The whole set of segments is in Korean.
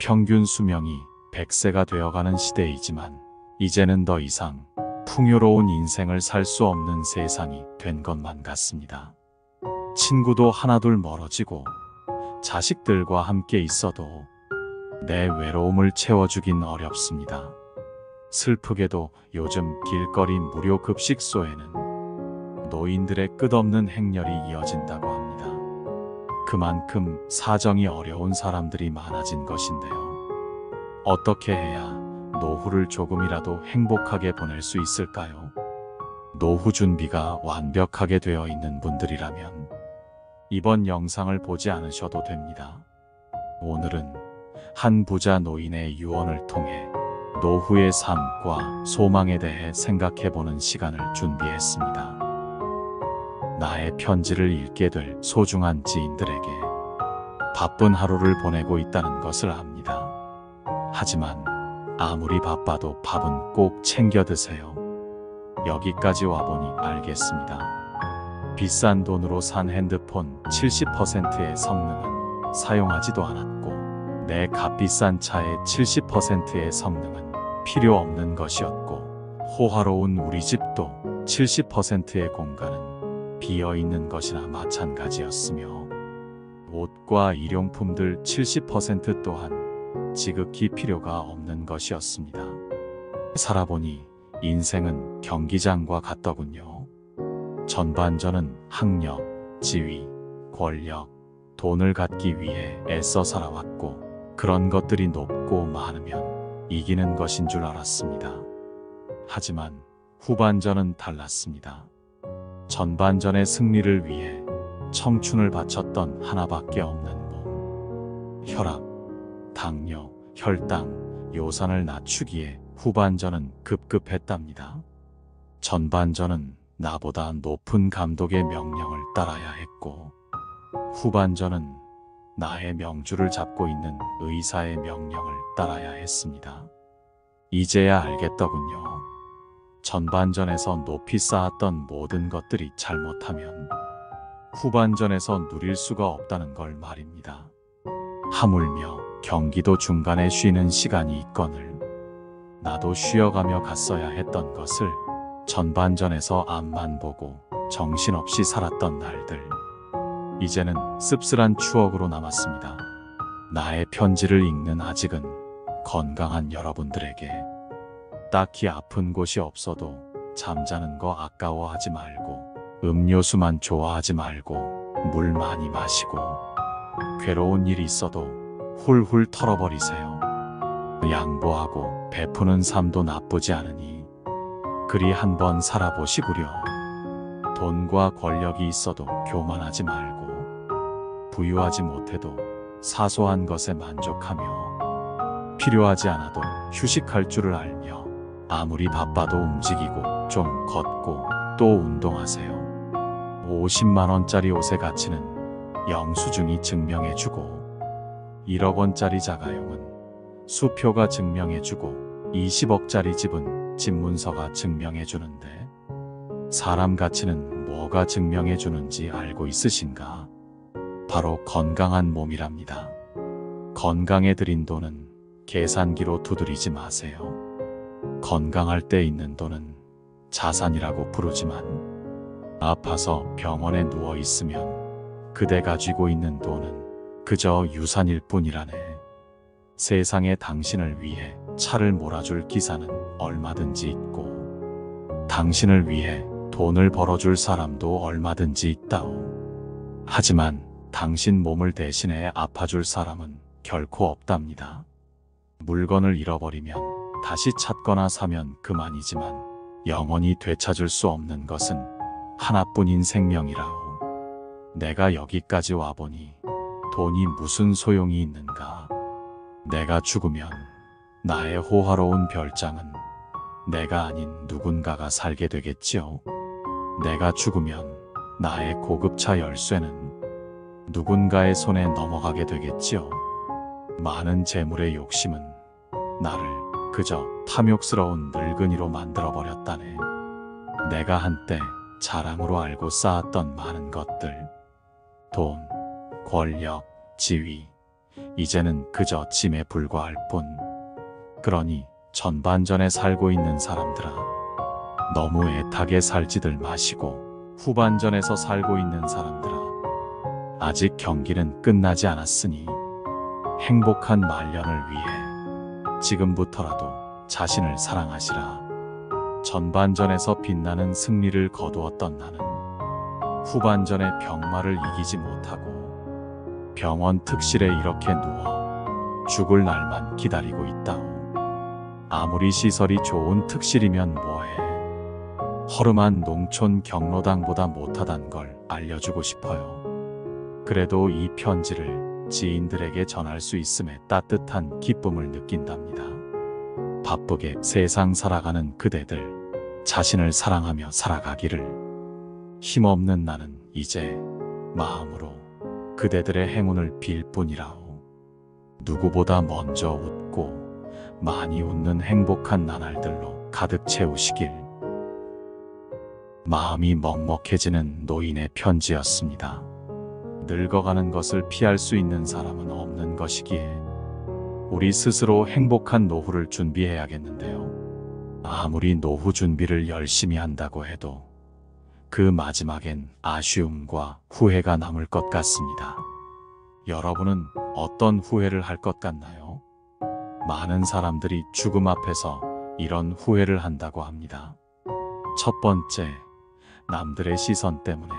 평균 수명이 100세가 되어가는 시대이지만 이제는 더 이상 풍요로운 인생을 살 수 없는 세상이 된 것만 같습니다. 친구도 하나둘 멀어지고 자식들과 함께 있어도 내 외로움을 채워주긴 어렵습니다. 슬프게도 요즘 길거리 무료 급식소에는 노인들의 끝없는 행렬이 이어진다고 합니다. 그만큼 사정이 어려운 사람들이 많아진 것인데요. 어떻게 해야 노후를 조금이라도 행복하게 보낼 수 있을까요? 노후 준비가 완벽하게 되어 있는 분들이라면 이번 영상을 보지 않으셔도 됩니다. 오늘은 한 부자 노인의 유언을 통해 노후의 삶과 소망에 대해 생각해보는 시간을 준비했습니다. 나의 편지를 읽게 될 소중한 지인들에게 바쁜 하루를 보내고 있다는 것을 압니다. 하지만 아무리 바빠도 밥은 꼭 챙겨 드세요. 여기까지 와보니 알겠습니다. 비싼 돈으로 산 핸드폰 70%의 성능은 사용하지도 않았고 내 값비싼 차의 70%의 성능은 필요 없는 것이었고 호화로운 우리 집도 70%의 공간은 비어있는 것이나 마찬가지였으며 옷과 일용품들 70% 또한 지극히 필요가 없는 것이었습니다. 살아보니 인생은 경기장과 같더군요. 전반전은 학력, 지위, 권력, 돈을 갖기 위해 애써 살아왔고 그런 것들이 높고 많으면 이기는 것인 줄 알았습니다. 하지만 후반전은 달랐습니다. 전반전의 승리를 위해 청춘을 바쳤던 하나밖에 없는 몸, 혈압, 당뇨, 혈당, 요산을 낮추기에 후반전은 급급했답니다. 전반전은 나보다 높은 감독의 명령을 따라야 했고 후반전은 나의 명주를 잡고 있는 의사의 명령을 따라야 했습니다. 이제야 알겠더군요. 전반전에서 높이 쌓았던 모든 것들이 잘못하면 후반전에서 누릴 수가 없다는 걸 말입니다. 하물며 경기도 중간에 쉬는 시간이 있거늘 나도 쉬어가며 갔어야 했던 것을 전반전에서 앞만 보고 정신없이 살았던 날들. 이제는 씁쓸한 추억으로 남았습니다. 나의 편지를 읽는 아직은 건강한 여러분들에게 딱히 아픈 곳이 없어도 잠자는 거 아까워하지 말고 음료수만 좋아하지 말고 물 많이 마시고 괴로운 일이 있어도 훌훌 털어버리세요. 양보하고 베푸는 삶도 나쁘지 않으니 그리 한번 살아보시구려. 돈과 권력이 있어도 교만하지 말고 부유하지 못해도 사소한 것에 만족하며 필요하지 않아도 휴식할 줄을 알며 아무리 바빠도 움직이고 좀 걷고 또 운동하세요. 50만원짜리 옷의 가치는 영수증이 증명해주고 1억원짜리 자가용은 수표가 증명해주고 20억짜리 집은 집문서가 증명해주는데 사람 가치는 뭐가 증명해주는지 알고 있으신가? 바로 건강한 몸이랍니다. 건강에 들인 돈은 계산기로 두드리지 마세요. 건강할 때 있는 돈은 자산이라고 부르지만 아파서 병원에 누워 있으면 그대가 쥐고 있는 돈은 그저 유산일 뿐이라네. 세상에 당신을 위해 차를 몰아줄 기사는 얼마든지 있고 당신을 위해 돈을 벌어줄 사람도 얼마든지 있다오. 하지만 당신 몸을 대신해 아파줄 사람은 결코 없답니다. 물건을 잃어버리면 다시 찾거나 사면 그만이지만 영원히 되찾을 수 없는 것은 하나뿐인 생명이라오. 내가 여기까지 와보니 돈이 무슨 소용이 있는가. 내가 죽으면 나의 호화로운 별장은 내가 아닌 누군가가 살게 되겠지요. 내가 죽으면 나의 고급차 열쇠는 누군가의 손에 넘어가게 되겠지요. 많은 재물의 욕심은 나를 그저 탐욕스러운 늙은이로 만들어버렸다네. 내가 한때 자랑으로 알고 쌓았던 많은 것들, 돈, 권력, 지위, 이제는 그저 짐에 불과할 뿐. 그러니 전반전에 살고 있는 사람들아, 너무 애타게 살지들 마시고 후반전에서 살고 있는 사람들아, 아직 경기는 끝나지 않았으니 행복한 말년을 위해 지금부터라도 자신을 사랑하시라. 전반전에서 빛나는 승리를 거두었던 나는 후반전에 병마를 이기지 못하고 병원 특실에 이렇게 누워 죽을 날만 기다리고 있다오. 아무리 시설이 좋은 특실이면 뭐해. 허름한 농촌 경로당보다 못하단 걸 알려주고 싶어요. 그래도 이 편지를 지인들에게 전할 수 있음에 따뜻한 기쁨을 느낀답니다. 바쁘게 세상 살아가는 그대들, 자신을 사랑하며 살아가기를. 힘없는 나는 이제 마음으로 그대들의 행운을 빌 뿐이라오. 누구보다 먼저 웃고 많이 웃는 행복한 나날들로 가득 채우시길. 마음이 먹먹해지는 노인의 편지였습니다. 늙어가는 것을 피할 수 있는 사람은 없는 것이기에 우리 스스로 행복한 노후를 준비해야겠는데요. 아무리 노후 준비를 열심히 한다고 해도 그 마지막엔 아쉬움과 후회가 남을 것 같습니다. 여러분은 어떤 후회를 할 것 같나요? 많은 사람들이 죽음 앞에서 이런 후회를 한다고 합니다. 첫 번째, 남들의 시선 때문에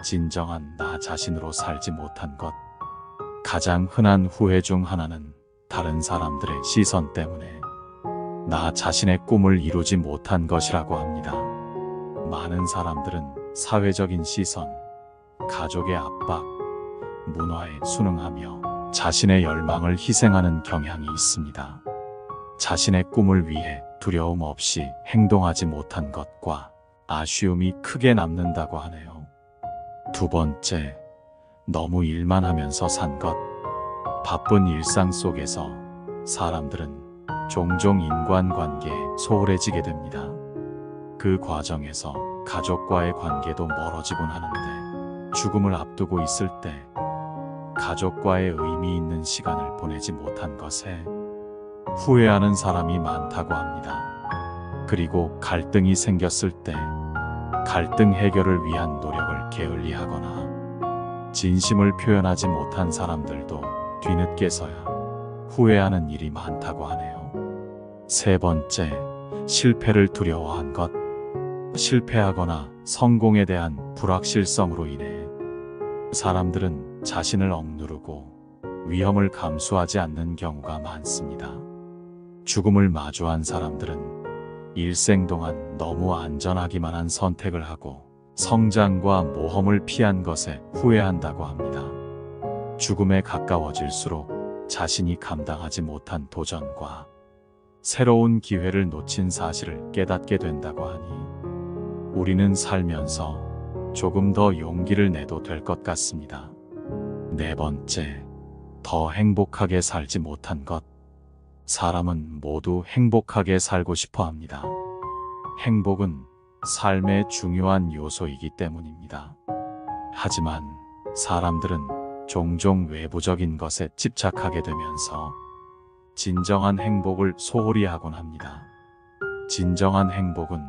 진정한 나 자신으로 살지 못한 것. 가장 흔한 후회 중 하나는 다른 사람들의 시선 때문에 나 자신의 꿈을 이루지 못한 것이라고 합니다. 많은 사람들은 사회적인 시선, 가족의 압박, 문화에 순응하며 자신의 열망을 희생하는 경향이 있습니다. 자신의 꿈을 위해 두려움 없이 행동하지 못한 것과 아쉬움이 크게 남는다고 하네요. 두 번째, 너무 일만 하면서 산 것. 바쁜 일상 속에서 사람들은 종종 인간관계에 소홀해지게 됩니다. 그 과정에서 가족과의 관계도 멀어지곤 하는데 죽음을 앞두고 있을 때 가족과의 의미 있는 시간을 보내지 못한 것에 후회하는 사람이 많다고 합니다. 그리고 갈등이 생겼을 때 갈등 해결을 위한 노력을 게을리하거나 진심을 표현하지 못한 사람들도 뒤늦게서야 후회하는 일이 많다고 하네요. 세 번째, 실패를 두려워한 것. 실패하거나 성공에 대한 불확실성으로 인해 사람들은 자신을 억누르고 위험을 감수하지 않는 경우가 많습니다. 죽음을 마주한 사람들은 일생 동안 너무 안전하기만 한 선택을 하고 성장과 모험을 피한 것에 후회한다고 합니다. 죽음에 가까워질수록 자신이 감당하지 못한 도전과 새로운 기회를 놓친 사실을 깨닫게 된다고 하니 우리는 살면서 조금 더 용기를 내도 될 것 같습니다. 네 번째, 더 행복하게 살지 못한 것. 사람은 모두 행복하게 살고 싶어 합니다. 행복은 삶의 중요한 요소이기 때문입니다. 하지만 사람들은 종종 외부적인 것에 집착하게 되면서 진정한 행복을 소홀히 하곤 합니다. 진정한 행복은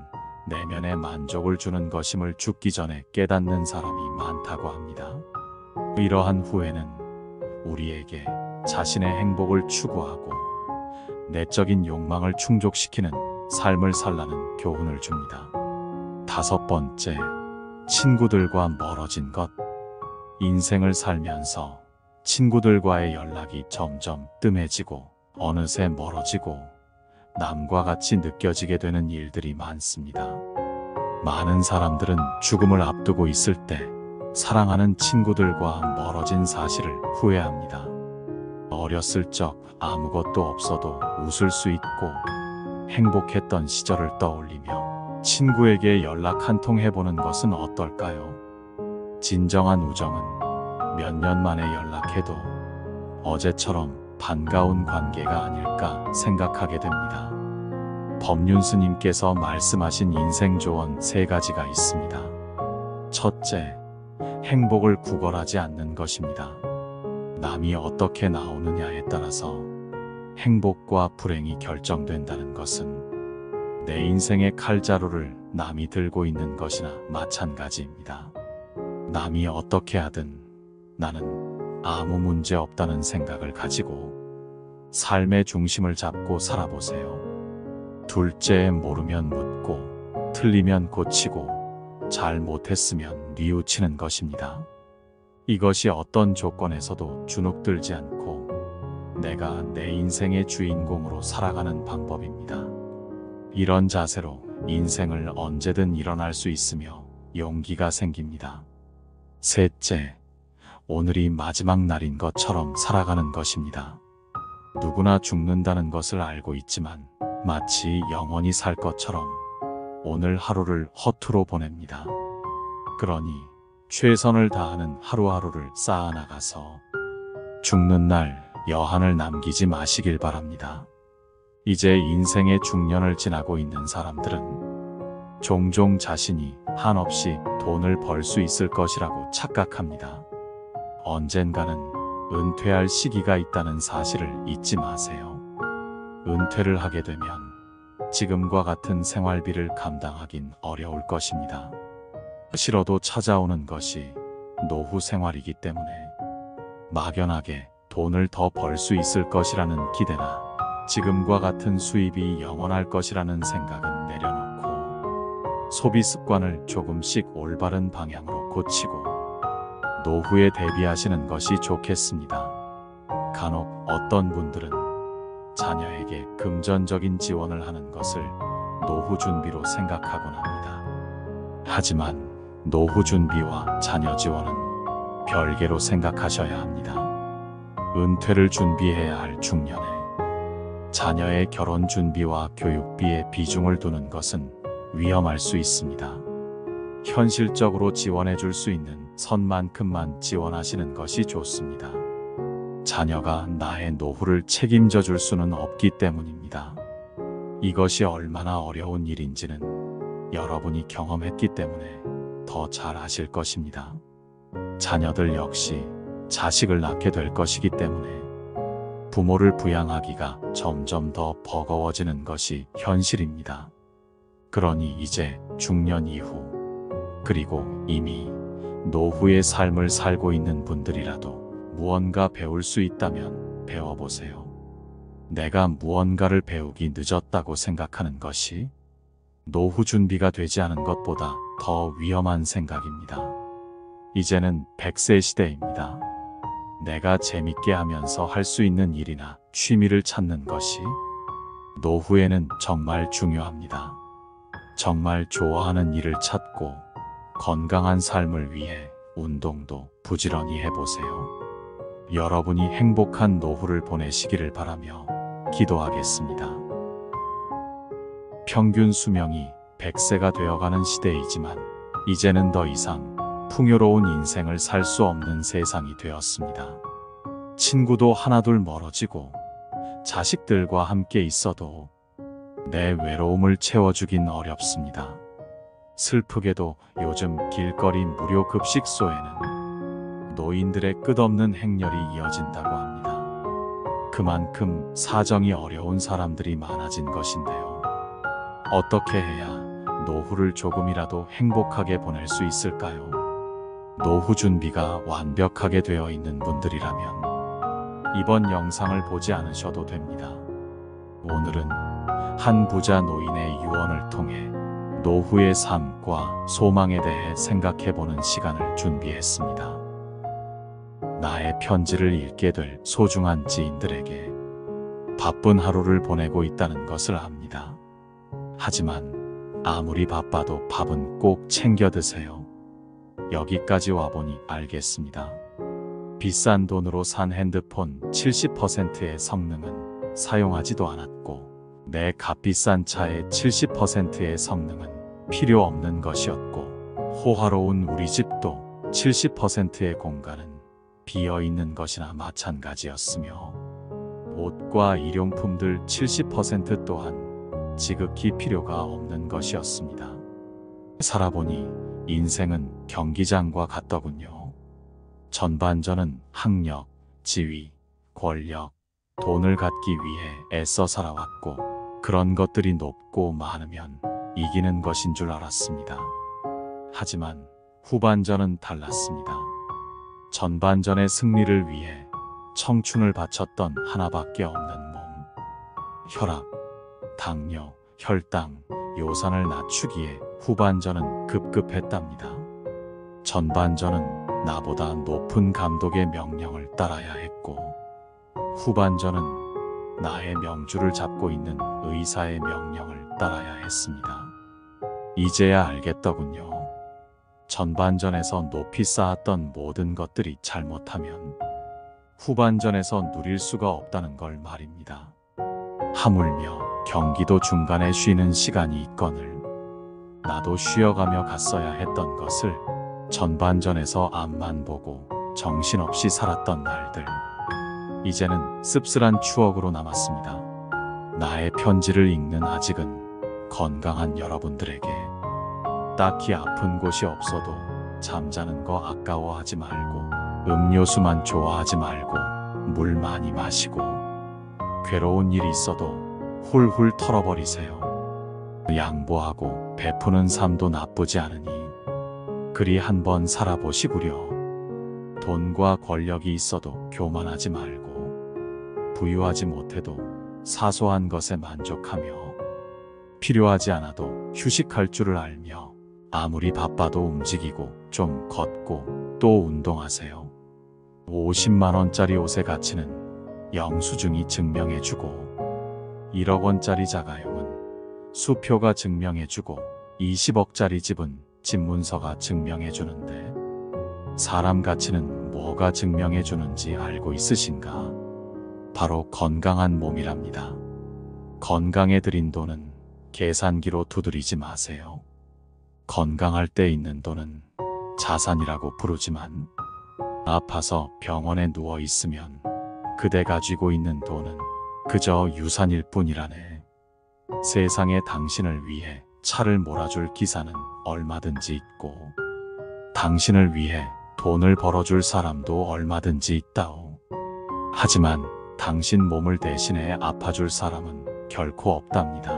내면의 만족을 주는 것임을 죽기 전에 깨닫는 사람이 많다고 합니다. 이러한 후회는 우리에게 자신의 행복을 추구하고 내적인 욕망을 충족시키는 삶을 살라는 교훈을 줍니다. 다섯 번째, 친구들과 멀어진 것. 인생을 살면서 친구들과의 연락이 점점 뜸해지고 어느새 멀어지고 남과 같이 느껴지게 되는 일들이 많습니다. 많은 사람들은 죽음을 앞두고 있을 때 사랑하는 친구들과 멀어진 사실을 후회합니다. 어렸을 적 아무것도 없어도 웃을 수 있고 행복했던 시절을 떠올리며 친구에게 연락 한 통 해보는 것은 어떨까요? 진정한 우정은 몇 년 만에 연락해도 어제처럼 반가운 관계가 아닐까 생각하게 됩니다. 법륜스님께서 말씀하신 인생 조언 3가지가 있습니다. 첫째, 행복을 구걸하지 않는 것입니다. 남이 어떻게 나오느냐에 따라서 행복과 불행이 결정된다는 것은 내 인생의 칼자루를 남이 들고 있는 것이나 마찬가지입니다. 남이 어떻게 하든 나는 아무 문제 없다는 생각을 가지고 삶의 중심을 잡고 살아보세요. 둘째, 모르면 묻고 틀리면 고치고 잘 못했으면 뉘우치는 것입니다. 이것이 어떤 조건에서도 주눅들지 않고 내가 내 인생의 주인공으로 살아가는 방법입니다. 이런 자세로 인생을 언제든 일어날 수 있으며 용기가 생깁니다. 셋째, 오늘이 마지막 날인 것처럼 살아가는 것입니다. 누구나 죽는다는 것을 알고 있지만 마치 영원히 살 것처럼 오늘 하루를 허투루 보냅니다. 그러니 최선을 다하는 하루하루를 쌓아나가서 죽는 날 여한을 남기지 마시길 바랍니다. 이제 인생의 중년을 지나고 있는 사람들은 종종 자신이 한없이 돈을 벌 수 있을 것이라고 착각합니다. 언젠가는 은퇴할 시기가 있다는 사실을 잊지 마세요. 은퇴를 하게 되면 지금과 같은 생활비를 감당하긴 어려울 것입니다. 싫어도 찾아오는 것이 노후 생활이기 때문에 막연하게 돈을 더 벌 수 있을 것이라는 기대나 지금과 같은 수입이 영원할 것이라는 생각은 내려놓고 소비 습관을 조금씩 올바른 방향으로 고치고 노후에 대비하시는 것이 좋겠습니다. 간혹 어떤 분들은 자녀에게 금전적인 지원을 하는 것을 노후 준비로 생각하곤 합니다. 하지만 노후 준비와 자녀 지원은 별개로 생각하셔야 합니다. 은퇴를 준비해야 할 중년에 자녀의 결혼 준비와 교육비에 비중을 두는 것은 위험할 수 있습니다. 현실적으로 지원해 줄 수 있는 선만큼만 지원하시는 것이 좋습니다. 자녀가 나의 노후를 책임져 줄 수는 없기 때문입니다. 이것이 얼마나 어려운 일인지는 여러분이 경험했기 때문에 더 잘 아실 것입니다. 자녀들 역시 자식을 낳게 될 것이기 때문에 부모를 부양하기가 점점 더 버거워지는 것이 현실입니다. 그러니 이제 중년 이후 그리고 이미 노후의 삶을 살고 있는 분들이라도 무언가 배울 수 있다면 배워보세요. 내가 무언가를 배우기 늦었다고 생각하는 것이 노후 준비가 되지 않은 것보다 더 위험한 생각입니다. 이제는 100세 시대입니다. 내가 재밌게 하면서 할 수 있는 일이나 취미를 찾는 것이 노후에는 정말 중요합니다. 정말 좋아하는 일을 찾고 건강한 삶을 위해 운동도 부지런히 해보세요. 여러분이 행복한 노후를 보내시기를 바라며 기도하겠습니다. 평균 수명이 100세가 되어가는 시대이지만 이제는 더 이상 풍요로운 인생을 살 수 없는 세상이 되었습니다. 친구도 하나둘 멀어지고 자식들과 함께 있어도 내 외로움을 채워주긴 어렵습니다. 슬프게도 요즘 길거리 무료 급식소에는 노인들의 끝없는 행렬이 이어진다고 합니다. 그만큼 사정이 어려운 사람들이 많아진 것인데요. 어떻게 해야 노후를 조금이라도 행복하게 보낼 수 있을까요? 노후 준비가 완벽하게 되어 있는 분들이라면 이번 영상을 보지 않으셔도 됩니다. 오늘은 한 부자 노인의 유언을 통해 노후의 삶과 소망에 대해 생각해보는 시간을 준비했습니다. 나의 편지를 읽게 될 소중한 지인들에게 바쁜 하루를 보내고 있다는 것을 압니다. 하지만 아무리 바빠도 밥은 꼭 챙겨 드세요. 여기까지 와보니 알겠습니다. 비싼 돈으로 산 핸드폰 70%의 성능은 사용하지도 않았고 내 값비싼 차의 70%의 성능은 필요 없는 것이었고 호화로운 우리 집도 70%의 공간은 비어있는 것이나 마찬가지였으며 옷과 일용품들 70% 또한 지극히 필요가 없는 것이었습니다. 살아보니 인생은 경기장과 같더군요. 전반전은 학력, 지위, 권력, 돈을 갖기 위해 애써 살아왔고 그런 것들이 높고 많으면 이기는 것인 줄 알았습니다. 하지만 후반전은 달랐습니다. 전반전의 승리를 위해 청춘을 바쳤던 하나밖에 없는 몸, 혈압, 당뇨, 혈당, 요산을 낮추기에 후반전은 급급했답니다. 전반전은 나보다 높은 감독의 명령을 따라야 했고 후반전은 나의 명주를 잡고 있는 의사의 명령을 따라야 했습니다. 이제야 알겠더군요. 전반전에서 높이 쌓았던 모든 것들이 잘못하면 후반전에서 누릴 수가 없다는 걸 말입니다. 하물며 경기도 중간에 쉬는 시간이 있거늘 나도 쉬어가며 갔어야 했던 것을 전반전에서 앞만 보고 정신없이 살았던 날들. 이제는 씁쓸한 추억으로 남았습니다. 나의 편지를 읽는 아직은 건강한 여러분들에게 딱히 아픈 곳이 없어도 잠자는 거 아까워하지 말고 음료수만 좋아하지 말고 물 많이 마시고 괴로운 일이 있어도 훌훌 털어버리세요. 양보하고 베푸는 삶도 나쁘지 않으니 그리 한번 살아보시구려. 돈과 권력이 있어도 교만하지 말고 부유하지 못해도 사소한 것에 만족하며 필요하지 않아도 휴식할 줄을 알며 아무리 바빠도 움직이고 좀 걷고 또 운동하세요. 50만 원짜리 옷의 가치는 영수증이 증명해주고 1억 원짜리 자가용은 수표가 증명해주고 20억짜리 집은 집문서가 증명해주는데 사람 가치는 뭐가 증명해주는지 알고 있으신가? 바로 건강한 몸이랍니다. 건강에 들인 돈은 계산기로 두드리지 마세요. 건강할 때 있는 돈은 자산이라고 부르지만 아파서 병원에 누워 있으면 그대 가지고 있는 돈은 그저 유산일 뿐이라네. 세상에 당신을 위해 차를 몰아줄 기사는 얼마든지 있고 당신을 위해 돈을 벌어줄 사람도 얼마든지 있다오. 하지만 당신 몸을 대신해 아파줄 사람은 결코 없답니다.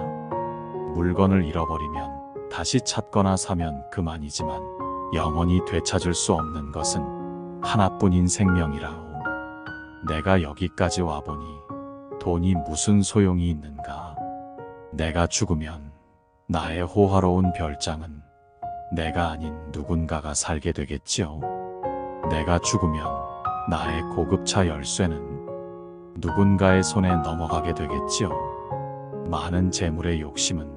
물건을 잃어버리면 다시 찾거나 사면 그만이지만 영원히 되찾을 수 없는 것은 하나뿐인 생명이라오. 내가 여기까지 와보니 돈이 무슨 소용이 있는가. 내가 죽으면 나의 호화로운 별장은 내가 아닌 누군가가 살게 되겠지요. 내가 죽으면 나의 고급차 열쇠는 누군가의 손에 넘어가게 되겠지요. 많은 재물의 욕심은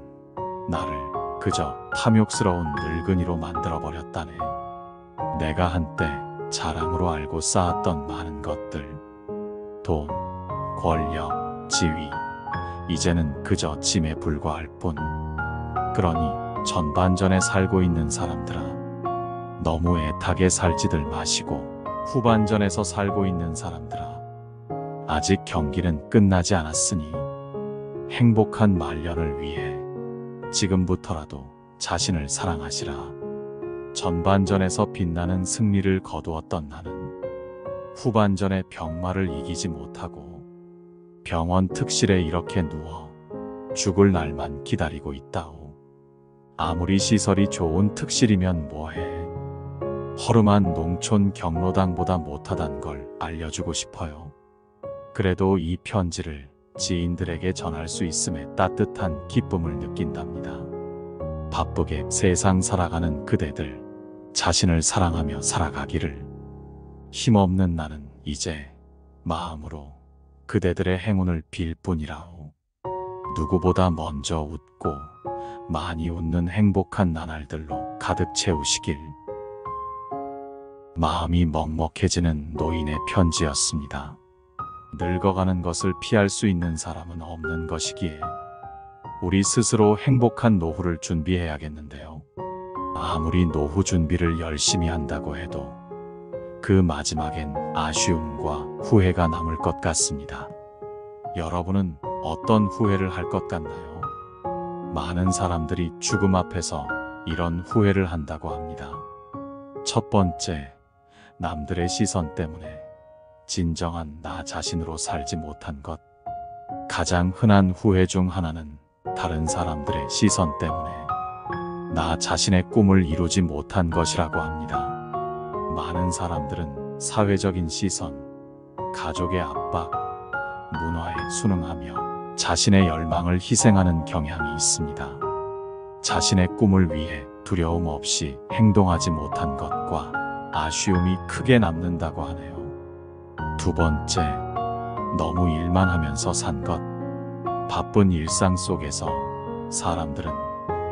나를 그저 탐욕스러운 늙은이로 만들어버렸다네. 내가 한때 자랑으로 알고 쌓았던 많은 것들, 돈, 권력, 지위, 이제는 그저 짐에 불과할 뿐. 그러니 전반전에 살고 있는 사람들아, 너무 애타게 살지들 마시고 후반전에서 살고 있는 사람들아, 아직 경기는 끝나지 않았으니 행복한 말년을 위해 지금부터라도 자신을 사랑하시라. 전반전에서 빛나는 승리를 거두었던 나는 후반전의 병마를 이기지 못하고 병원 특실에 이렇게 누워 죽을 날만 기다리고 있다오. 아무리 시설이 좋은 특실이면 뭐해. 허름한 농촌 경로당보다 못하단 걸 알려주고 싶어요. 그래도 이 편지를 지인들에게 전할 수 있음에 따뜻한 기쁨을 느낀답니다. 바쁘게 세상 살아가는 그대들, 자신을 사랑하며 살아가기를. 힘없는 나는 이제 마음으로 그대들의 행운을 빌 뿐이라오. 누구보다 먼저 웃고 많이 웃는 행복한 나날들로 가득 채우시길. 마음이 먹먹해지는 노인의 편지였습니다. 늙어가는 것을 피할 수 있는 사람은 없는 것이기에 우리 스스로 행복한 노후를 준비해야겠는데요. 아무리 노후 준비를 열심히 한다고 해도 그 마지막엔 아쉬움과 후회가 남을 것 같습니다. 여러분은 어떤 후회를 할 것 같나요? 많은 사람들이 죽음 앞에서 이런 후회를 한다고 합니다. 첫 번째, 남들의 시선 때문에 진정한 나 자신으로 살지 못한 것. 가장 흔한 후회 중 하나는 다른 사람들의 시선 때문에 나 자신의 꿈을 이루지 못한 것이라고 합니다. 많은 사람들은 사회적인 시선, 가족의 압박, 문화에 순응하며 자신의 열망을 희생하는 경향이 있습니다. 자신의 꿈을 위해 두려움 없이 행동하지 못한 것과 아쉬움이 크게 남는다고 하네요. 두 번째, 너무 일만 하면서 산 것. 바쁜 일상 속에서 사람들은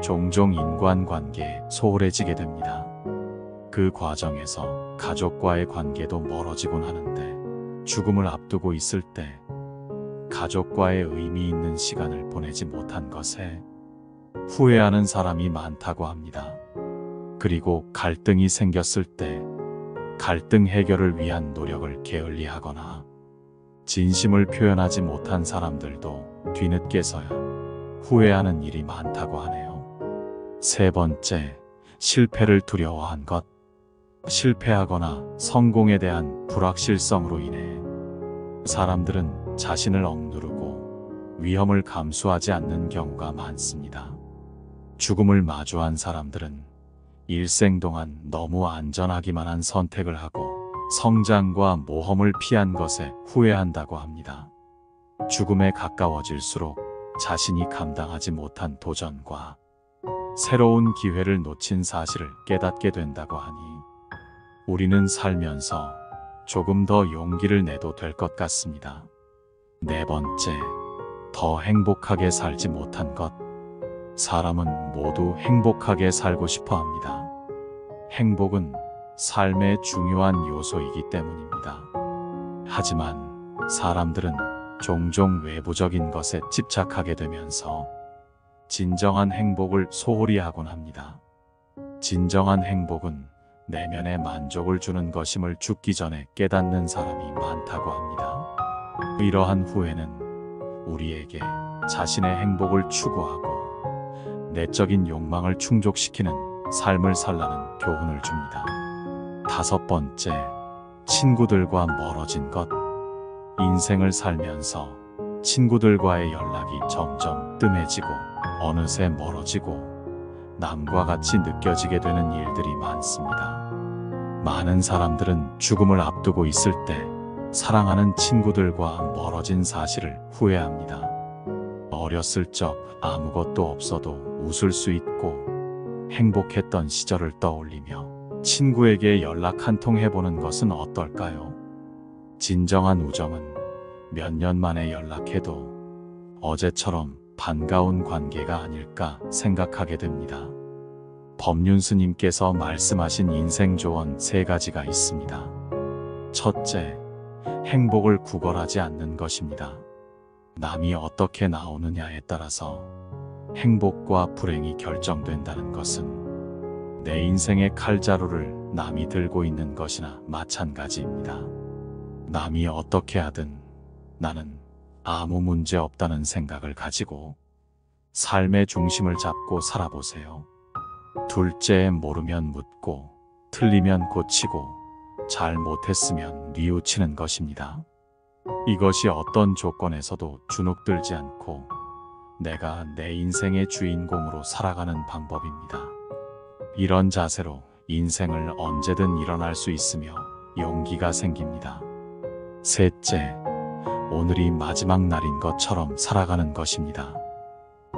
종종 인간관계에 소홀해지게 됩니다. 그 과정에서 가족과의 관계도 멀어지곤 하는데 죽음을 앞두고 있을 때 가족과의 의미 있는 시간을 보내지 못한 것에 후회하는 사람이 많다고 합니다. 그리고 갈등이 생겼을 때 갈등 해결을 위한 노력을 게을리하거나 진심을 표현하지 못한 사람들도 뒤늦게서야 후회하는 일이 많다고 하네요. 세 번째, 실패를 두려워한 것. 실패하거나 성공에 대한 불확실성으로 인해 사람들은 자신을 억누르고 위험을 감수하지 않는 경우가 많습니다. 죽음을 마주한 사람들은 일생 동안 너무 안전하기만 한 선택을 하고 성장과 모험을 피한 것에 후회한다고 합니다. 죽음에 가까워질수록 자신이 감당하지 못한 도전과 새로운 기회를 놓친 사실을 깨닫게 된다고 하니 우리는 살면서 조금 더 용기를 내도 될 것 같습니다. 네 번째, 더 행복하게 살지 못한 것. 사람은 모두 행복하게 살고 싶어 합니다. 행복은 삶의 중요한 요소이기 때문입니다. 하지만 사람들은 종종 외부적인 것에 집착하게 되면서 진정한 행복을 소홀히 하곤 합니다. 진정한 행복은 내면의 만족을 주는 것임을 죽기 전에 깨닫는 사람이 많다고 합니다. 이러한 후회는 우리에게 자신의 행복을 추구하고 내적인 욕망을 충족시키는 삶을 살라는 교훈을 줍니다. 다섯 번째, 친구들과 멀어진 것. 인생을 살면서 친구들과의 연락이 점점 뜸해지고 어느새 멀어지고 남과 같이 느껴지게 되는 일들이 많습니다. 많은 사람들은 죽음을 앞두고 있을 때 사랑하는 친구들과 멀어진 사실을 후회합니다. 어렸을 적 아무것도 없어도 웃을 수 있고 행복했던 시절을 떠올리며 친구에게 연락 한 통 해보는 것은 어떨까요? 진정한 우정은 몇 년 만에 연락해도 어제처럼 반가운 관계가 아닐까 생각하게 됩니다. 법륜 스님께서 말씀하신 인생 조언 3가지가 있습니다. 첫째, 행복을 구걸하지 않는 것입니다. 남이 어떻게 나오느냐에 따라서 행복과 불행이 결정된다는 것은 내 인생의 칼자루를 남이 들고 있는 것이나 마찬가지입니다. 남이 어떻게 하든 나는 아무 문제 없다는 생각을 가지고 삶의 중심을 잡고 살아보세요. 둘째, 모르면 묻고 틀리면 고치고 잘못했으면 뉘우치는 것입니다. 이것이 어떤 조건에서도 주눅들지 않고 내가 내 인생의 주인공으로 살아가는 방법입니다. 이런 자세로 인생을 언제든 일어날 수 있으며 용기가 생깁니다. 셋째, 오늘이 마지막 날인 것처럼 살아가는 것입니다.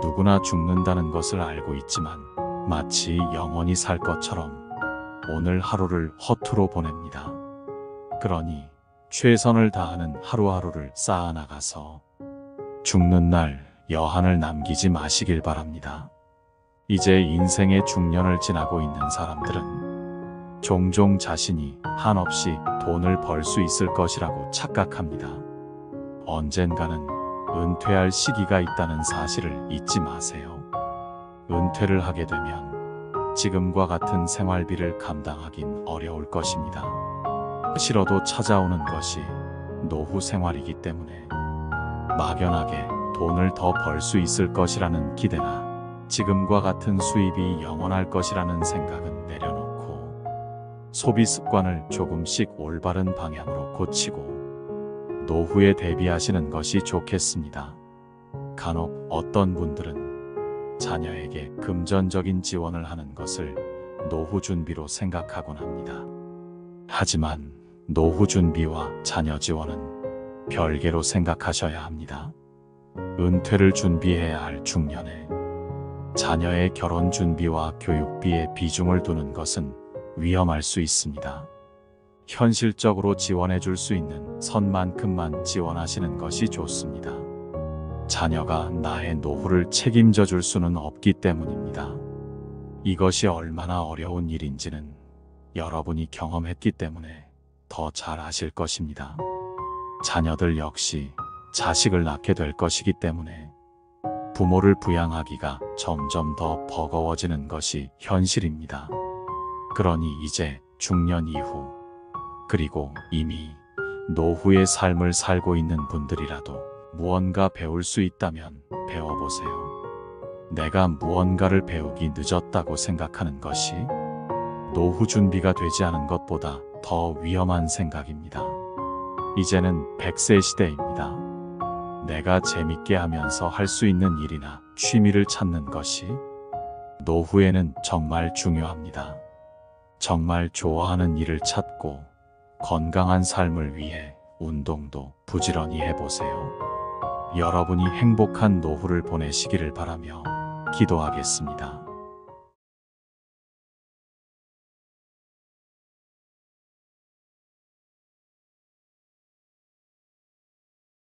누구나 죽는다는 것을 알고 있지만 마치 영원히 살 것처럼 오늘 하루를 허투루 보냅니다. 그러니 최선을 다하는 하루하루를 쌓아나가서 죽는 날 여한을 남기지 마시길 바랍니다. 이제 인생의 중년을 지나고 있는 사람들은 종종 자신이 한없이 돈을 벌 수 있을 것이라고 착각합니다. 언젠가는 은퇴할 시기가 있다는 사실을 잊지 마세요. 은퇴를 하게 되면 지금과 같은 생활비를 감당하긴 어려울 것입니다. 싫어도 찾아오는 것이 노후 생활이기 때문에 막연하게 돈을 더 벌 수 있을 것이라는 기대나 지금과 같은 수입이 영원할 것이라는 생각은 내려놓고 소비 습관을 조금씩 올바른 방향으로 고치고 노후에 대비하시는 것이 좋겠습니다. 간혹 어떤 분들은 자녀에게 금전적인 지원을 하는 것을 노후 준비로 생각하곤 합니다. 하지만 노후 준비와 자녀 지원은 별개로 생각하셔야 합니다. 은퇴를 준비해야 할 중년에 자녀의 결혼 준비와 교육비에 비중을 두는 것은 위험할 수 있습니다. 현실적으로 지원해 줄 수 있는 선만큼만 지원하시는 것이 좋습니다. 자녀가 나의 노후를 책임져 줄 수는 없기 때문입니다. 이것이 얼마나 어려운 일인지는 여러분이 경험했기 때문에 더 잘 아실 것입니다. 자녀들 역시 자식을 낳게 될 것이기 때문에 부모를 부양하기가 점점 더 버거워지는 것이 현실입니다. 그러니 이제 중년 이후, 그리고 이미 노후의 삶을 살고 있는 분들이라도 무언가 배울 수 있다면 배워보세요. 내가 무언가를 배우기 늦었다고 생각하는 것이 노후 준비가 되지 않은 것보다 더 위험한 생각입니다. 이제는 100세 시대입니다. 내가 재밌게 하면서 할 수 있는 일이나 취미를 찾는 것이 노후에는 정말 중요합니다. 정말 좋아하는 일을 찾고 건강한 삶을 위해 운동도 부지런히 해보세요. 여러분이 행복한 노후를 보내시기를 바라며 기도하겠습니다.